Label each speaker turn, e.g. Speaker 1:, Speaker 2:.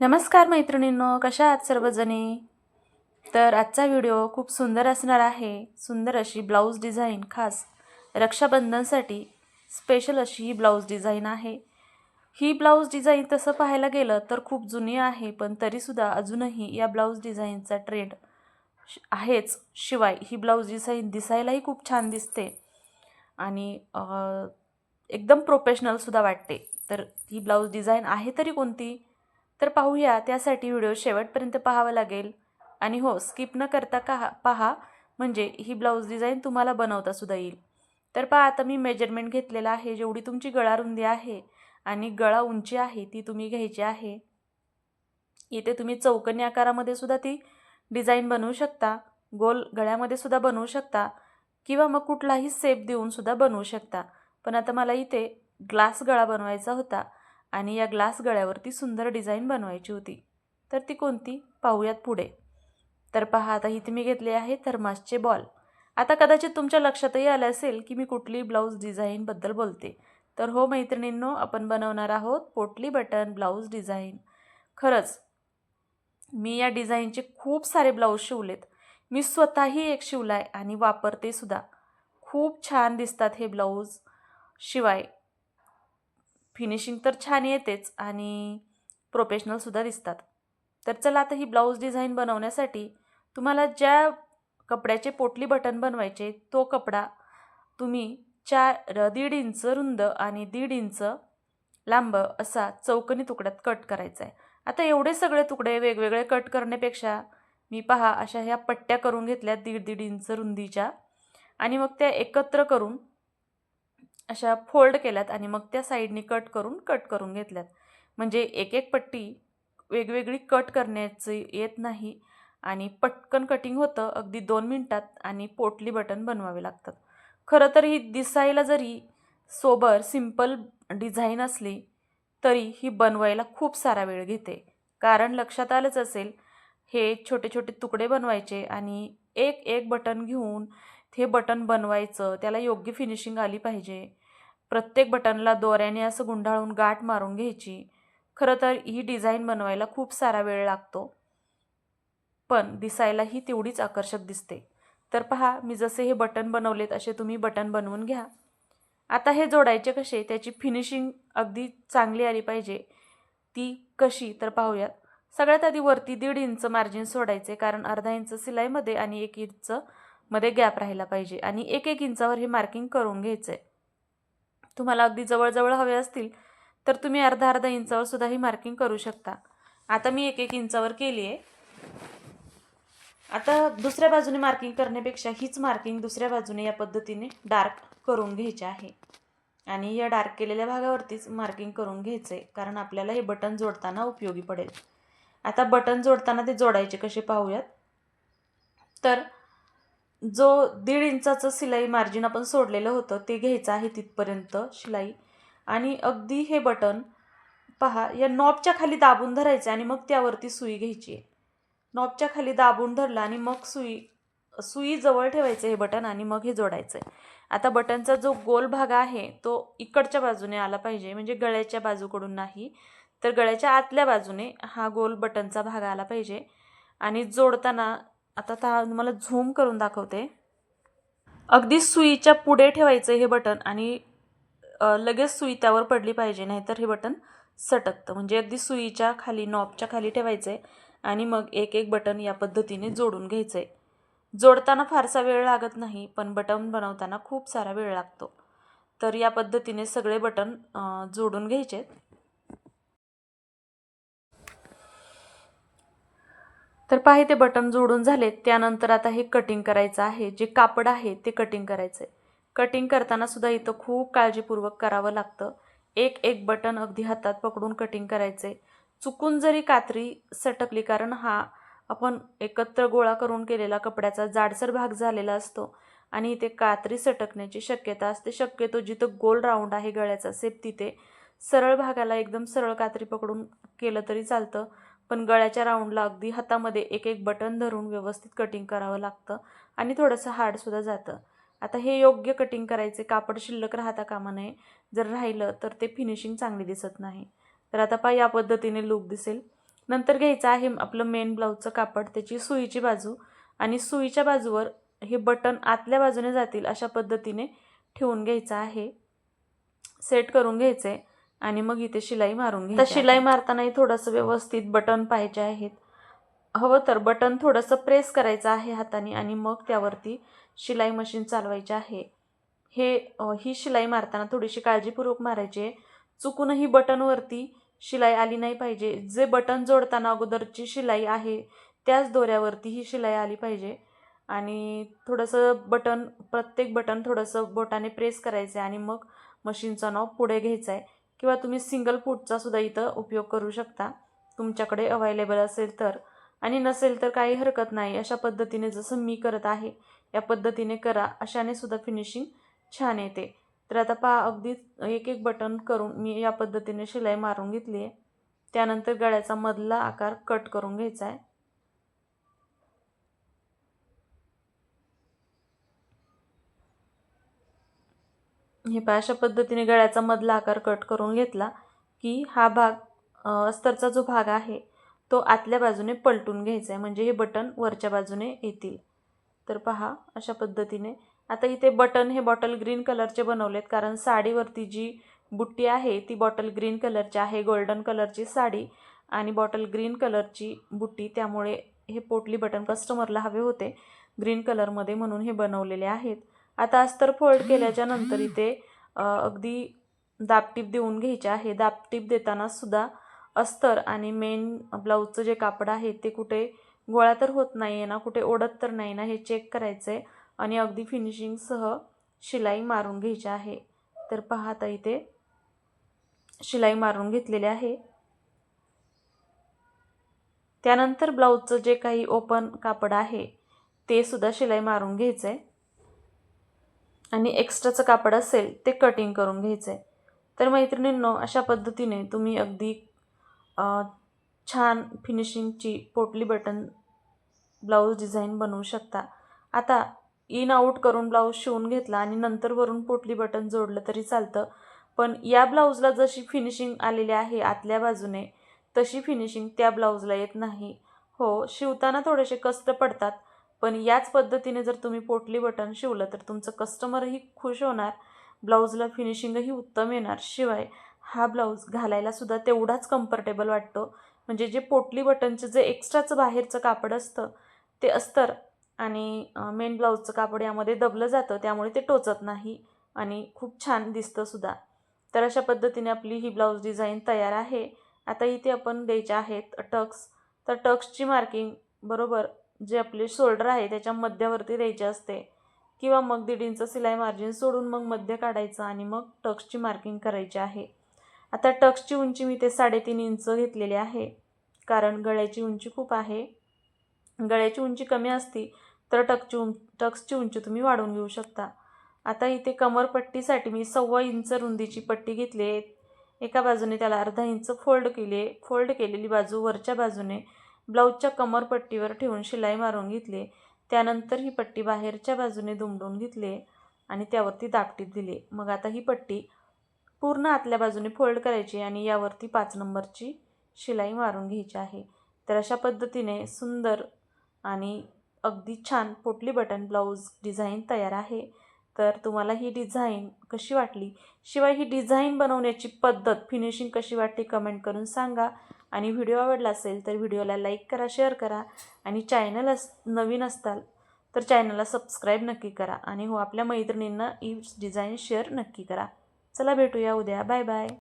Speaker 1: नमस्कार मैत्रिणींनो, कशा आहात सर्वजणी? तर आजचा व्हिडिओ खूप सुंदर असणार आहे. सुंदर अशी ब्लाऊज डिझाईन, खास रक्षाबंधनसाठी स्पेशल अशी ही ब्लाऊज डिझाईन आहे. ही ब्लाऊज डिझाईन तसं पाहायला गेलं तर खूप जुनी आहे, पण तरीसुद्धा अजूनही या ब्लाऊज डिझाईनचा ट्रेंड आहेच. शिवाय ही ब्लाऊज डिझाईन दिसायलाही खूप छान दिसते आणि एकदम प्रोफेशनलसुद्धा वाटते. तर ही ब्लाऊज डिझाईन आहे तरी कोणती? तर पाहूया. त्यासाठी व्हिडिओ शेवटपर्यंत पाहावा लागेल आणि हो, स्किप न करता पहा, म्हणजे ही ब्लाऊज डिझाईन तुम्हाला बनवता सुद्धा येईल. तर पहा, आता मी मेजरमेंट घेतलेला आहे. जेवढी तुमची गळा रुंदी आहे आणि गळा उंची आहे ती तुम्ही घ्यायची आहे. इथे तुम्ही चौकोनी आकारामध्ये सुद्धा ती डिझाईन बनवू शकता, गोल गळ्यामध्ये सुद्धा बनवू शकता किंवा मग कुठलाही शेप देऊन सुद्धा बनवू शकता. पण आता मला इथे ग्लास गळा बनवायचा होता आणि या ग्लास गळ्यावरती सुंदर डिझाईन बनवायची होती. तर ती कोणती पाहूयात पुढे. तर पहा, आता इथे मी घेतले आहे थर्मासचे बॉल. आता कदाचित तुमच्या लक्षातही आलं असेल की मी कुठली ब्लाऊज डिझाईनबद्दल बोलते. तर हो मैत्रिणींनो, आपण बनवणार आहोत पोटली बटन ब्लाऊज डिझाईन. खरंच मी या डिझाईनचे खूप सारे ब्लाऊज शिवलेत. मी स्वतःही एक शिवलाय आणि वापरते सुद्धा. खूप छान दिसतात हे ब्लाऊज. शिवाय फिनिशिंग तर छान येतेच आणि प्रोफेशनलसुद्धा दिसतात. तर चला, आता ही ब्लाऊज डिझाईन बनवण्यासाठी तुम्हाला ज्या कपड्याचे पोटली बटन बनवायचे तो कपडा तुम्ही 1.5 इंच रुंद आणि 1.5 इंच लांब असा चौकोनी तुकड्यात कट करायचा आहे. आता एवढे सगळे तुकडे वेगवेगळे कट करण्यापेक्षा मी पहा अशा ह्या पट्ट्या करून घेतल्या 1.5 इंच रुंदीच्या आणि मग त्या एकत्र करून अशा फोल्ड केल्यात आणि मग त्या साईडनी कट करून घेतल्यात. म्हणजे एक एक पट्टी वेगवेगळी कट करण्याची येत नाही आणि पटकन कटिंग होतं अगदी 2 मिनिटात आणि पोटली बटन बनवावे लागतात. खरं तर ही दिसायला जरी सोबर सिंपल डिझाईन असली तरी ही बनवायला खूप सारा वेळ घेते. कारण लक्षात आलंच असेल, हे छोटे छोटे तुकडे बनवायचे आणि एक एक बटन घेऊन हे बटन बनवायचं, त्याला योग्य फिनिशिंग आली पाहिजे. प्रत्येक बटनला दोऱ्याने असं गुंडाळून गाठ मारून घ्यायची. खरं तर ही डिझाईन बनवायला खूप सारा वेळ लागतो, पण दिसायलाही तेवढीच आकर्षक दिसते. तर पहा, मी जसे हे बटन बनवलेत असे तुम्ही बटन बनवून घ्या. आता हे जोडायचे कसे, त्याची फिनिशिंग अगदी चांगली आली पाहिजे. ती कशी तर पाहूयात. सगळ्यात आधी वरती 1.5 इंच मार्जिन सोडायचे, कारण अर्धा इंच शिलाईमध्ये आणि 1 इंच मध्ये गॅप राहिला पाहिजे आणि 1-1 इंचावर हे मार्किंग करून घ्यायचं आहे. तुम्हाला अगदी जवळजवळ हवे असतील तर तुम्ही अर्धा इंचावर सुद्धा ही मार्किंग करू शकता. आता मी 1-1 इंचावर केली आहे. आता दुसऱ्या बाजूने मार्किंग करण्यापेक्षा हीच मार्किंग दुसऱ्या बाजूने या पद्धतीने डार्क करून घ्यायची आहे आणि या डार्क केलेल्या भागावरतीच मार्किंग करून घ्यायचं आहे, कारण आपल्याला हे बटन जोडताना उपयोगी पडेल. आता बटन जोडताना ते जोडायचे कसे पाहूयात. तर जो 1.5 इंचाचं शिलाई मार्जिन आपण सोडलेलं होतं ते घ्यायचं आहे तिथपर्यंत शिलाई आणि अगदी हे बटन पहा या नॉबच्या खाली दाबून धरायचं आणि मग त्यावरती सुई घ्यायची आहे. नॉबच्या खाली दाबून धरलं आणि मग सुई जवळ ठेवायचं हे बटन आणि मग हे जोडायचं आहे. आता बटनचा जो गोल भाग आहे तो इकडच्या बाजूने आला पाहिजे, म्हणजे गळ्याच्या बाजूकडून नाही, तर गळ्याच्या आतल्या बाजूने हा गोल बटनचा भाग आला पाहिजे. आणि जोडताना आता तुम्हाला झूम करून दाखवते. अगदी सुईच्या पुढे ठेवायचं हे बटन आणि लगेच सुई त्यावर पडली पाहिजे, नाहीतर हे बटन सटकतं. म्हणजे अगदी सुईच्या खाली, नॉबच्या खाली ठेवायचं आहे आणि मग एक एक बटन या पद्धतीने जोडून घ्यायचं आहे. जोडताना फारसा वेळ लागत नाही, पण बटन बनवताना खूप सारा वेळ लागतो. तर या पद्धतीने सगळे बटन जोडून घ्यायचे. तर पहा, ते बटन जोडून झालेत. त्यानंतर आता हे कटिंग करायचं आहे. जे कापड आहे ते कटिंग करायचं आहे. कटिंग करताना सुद्धा इथं खूप काळजीपूर्वक करावं लागतं. एक एक बटन अगदी हातात पकडून कटिंग करायचे. चुकून जरी कात्री सटकली, कारण हा आपण एकत्र गोळा करून केलेला कपड्याचा जाडसर भाग झालेला असतो आणि इथे कात्री सटकण्याची शक्यता असते. शक्यतो जिथं गोल राऊंड आहे गळ्याचा शेप तिथे सरळ भागाला एकदम सरळ कात्री पकडून केलं तरी चालतं, पण गळ्याच्या राऊंडला अगदी हातामध्ये एक एक बटन धरून व्यवस्थित कटिंग करावं लागतं आणि थोडंसं हार्डसुद्धा जातं. आता हे योग्य कटिंग करायचे, कापड शिल्लक राहता कामा नये. जर राहिलं तर ते फिनिशिंग चांगली दिसत नाही. तर आता पहा, या पद्धतीने लूक दिसेल. नंतर घ्यायचं आहे आपलं मेन ब्लाऊजचं कापड, त्याची सुईची बाजू, आणि सुईच्या बाजूवर हे बटन आतल्या बाजूने जातील अशा पद्धतीने ठेवून घ्यायचं आहे, सेट करून घ्यायचं आहे. आणि मग इथे शिलाई मारून घ्यायची. तर शिलाई मारतानाही थोडंसं व्यवस्थित बटन पाहिजे आहेत. हवं तर बटन थोडंसं प्रेस करायचं आहे हाताने आणि मग त्यावरती शिलाई मशीन चालवायची आहे. ही शिलाई मारताना थोडीशी काळजीपूर्वक मारायची आहे. चुकूनही बटनवरती शिलाई आली नाही पाहिजे. जे बटन जोडताना अगोदरची शिलाई आहे त्याच दोऱ्यावरती ही शिलाई आली पाहिजे. आणि थोडंसं प्रत्येक बटन थोडंसं बोटाने प्रेस करायचं आहे आणि मग मशीनचा नॉब पुढे घ्यायचा आहे. किंवा तुम्ही सिंगल फूटचा सुद्धा इथं उपयोग करू शकता तुमच्याकडे अवेलेबल असेल तर, आणि नसेल तर काही हरकत नाही. अशा पद्धतीने जसं मी करत आहे या पद्धतीने करा, अशाने सुद्धा फिनिशिंग छान येते. तर आता पहा, अगदी एक एक बटन करून मी या पद्धतीने शिलाई मारून घेतली आहे. त्यानंतर गळ्याचा मधला आकार कट करून घ्यायचा आहे. हे पहा, अशा पद्धतीने गळ्याचा मधला आकार कट करून घेतला की हा भाग अस्तरचा जो भाग आहे तो आतल्या बाजूने पलटून घ्यायचा आहे, म्हणजे हे बटन वरच्या बाजूने येतील. तर पहा, अशा पद्धतीने. आता इथे बटन हे बॉटल ग्रीन कलरचे बनवलेत, कारण साडीवरती जी बुट्टी आहे ती बॉटल ग्रीन कलरची आहे. गोल्डन कलरची साडी आणि बॉटल ग्रीन कलरची बुट्टी, त्यामुळे हे पोटली बटन कस्टमरला हवे होते ग्रीन कलरमध्ये, म्हणून हे बनवलेले आहेत. आता अस्तर फोल्ड केल्याच्या नंतर इथे अगदी दाबटीप देऊन घ्यायचे आहे. दाबटीप देताना सुद्धा अस्तर आणि मेन ब्लाऊजचं जे कापड आहे ते कुठे गोळा तर होत नाही आहे ना, कुठे ओढत तर नाही ना, हे चेक करायचं आहे आणि अगदी फिनिशिंगसह शिलाई मारून घ्यायची आहे. तर पहा, आता इथे शिलाई मारून घेतलेली आहे. त्यानंतर ब्लाऊजचं जे काही ओपन कापड आहे ते सुद्धा शिलाई मारून घ्यायचं आहे आणि एक्स्ट्राचं कापड असेल ते कटिंग करून घ्यायचं आहे. तर मैत्रिणींनो, अशा पद्धतीने तुम्ही अगदी छान फिनिशिंगची पोटली बटन ब्लाऊज डिझाईन बनवू शकता. आता इन आऊट करून ब्लाऊज शिवून घेतला आणि नंतर वरून पोटली बटन जोडलं तरी चालतं, पण या ब्लाऊजला जशी फिनिशिंग आलेली आहे आतल्या बाजूने तशी फिनिशिंग त्या ब्लाऊजला येत नाही. हो, शिवताना थोडेसे कष्ट पडतात, पण याच पद्धतीने जर तुम्ही पोटली बटन शिवलं तर तुमचं कस्टमरही खुश होणार, ब्लाऊजला फिनिशिंगही उत्तम येणार. शिवाय हा ब्लाऊज घालायला सुद्धा तेवढाच कम्फर्टेबल वाटतो. म्हणजे जे पोटली बटनचं जे एक्स्ट्राचं बाहेरचं कापड असतं ते अस्तर आणि मेन ब्लाऊजचं कापड यामध्ये दबलं जातं, त्यामुळे ते टोचत नाही आणि खूप छान दिसतं सुद्धा. तर अशा पद्धतीने आपली ही ब्लाऊज डिझाईन तयार आहे. आता इथे आपण द्यायचे आहेत टक्स. तर टक्सची मार्किंग बरोबर जे आपले शोल्डर आहे त्याच्या मध्यावरती द्यायचे असते, किंवा मग 1.5 इंच सिलाई मार्जिन सोडून मग मध्य काढायचं आणि मग टक्सची मार्किंग करायची आहे. आता टक्सची उंची मी ते 3.5 इंच घेतलेली आहे, कारण गळ्याची उंची खूप आहे. गळ्याची उंची कमी असती तर टक्सची उंची तुम्ही वाढवून घेऊ शकता. आता इथे कमरपट्टीसाठी मी 1.25 इंच रुंदीची पट्टी घेतली आहे. एका बाजूने त्याला अर्धा इंच फोल्ड केलेली बाजू वरच्या बाजूने ब्लाऊजच्या कमरपट्टीवर ठेवून शिलाई मारून घेतली. त्यानंतर ही पट्टी बाहेरच्या बाजूने दुमडून घेतली आणि त्यावरती दाबटीप दिली. मग आता ही पट्टी पूर्ण आतल्या बाजूने फोल्ड करायची आणि यावरती 5 नंबरची शिलाई मारून घ्यायची आहे. तर अशा पद्धतीने सुंदर आणि अगदी छान पोटली बटन ब्लाऊज डिझाईन तयार आहे. तर तुम्हाला ही डिझाईन कशी वाटली, शिवाय ही डिझाईन बनवण्याची पद्धत, फिनिशिंग कशी वाटली कमेंट करून सांगा. आणि व्हिडिओ आवडला असेल तर व्हिडिओला लाईक करा, शेअर करा आणि चॅनल नवीन असताल तर चॅनलला सबस्क्राईब नक्की करा. आणि हो, आपल्या मैत्रिणींना ही डिझाईन शेअर नक्की करा. चला, भेटूया उद्या. Bye bye.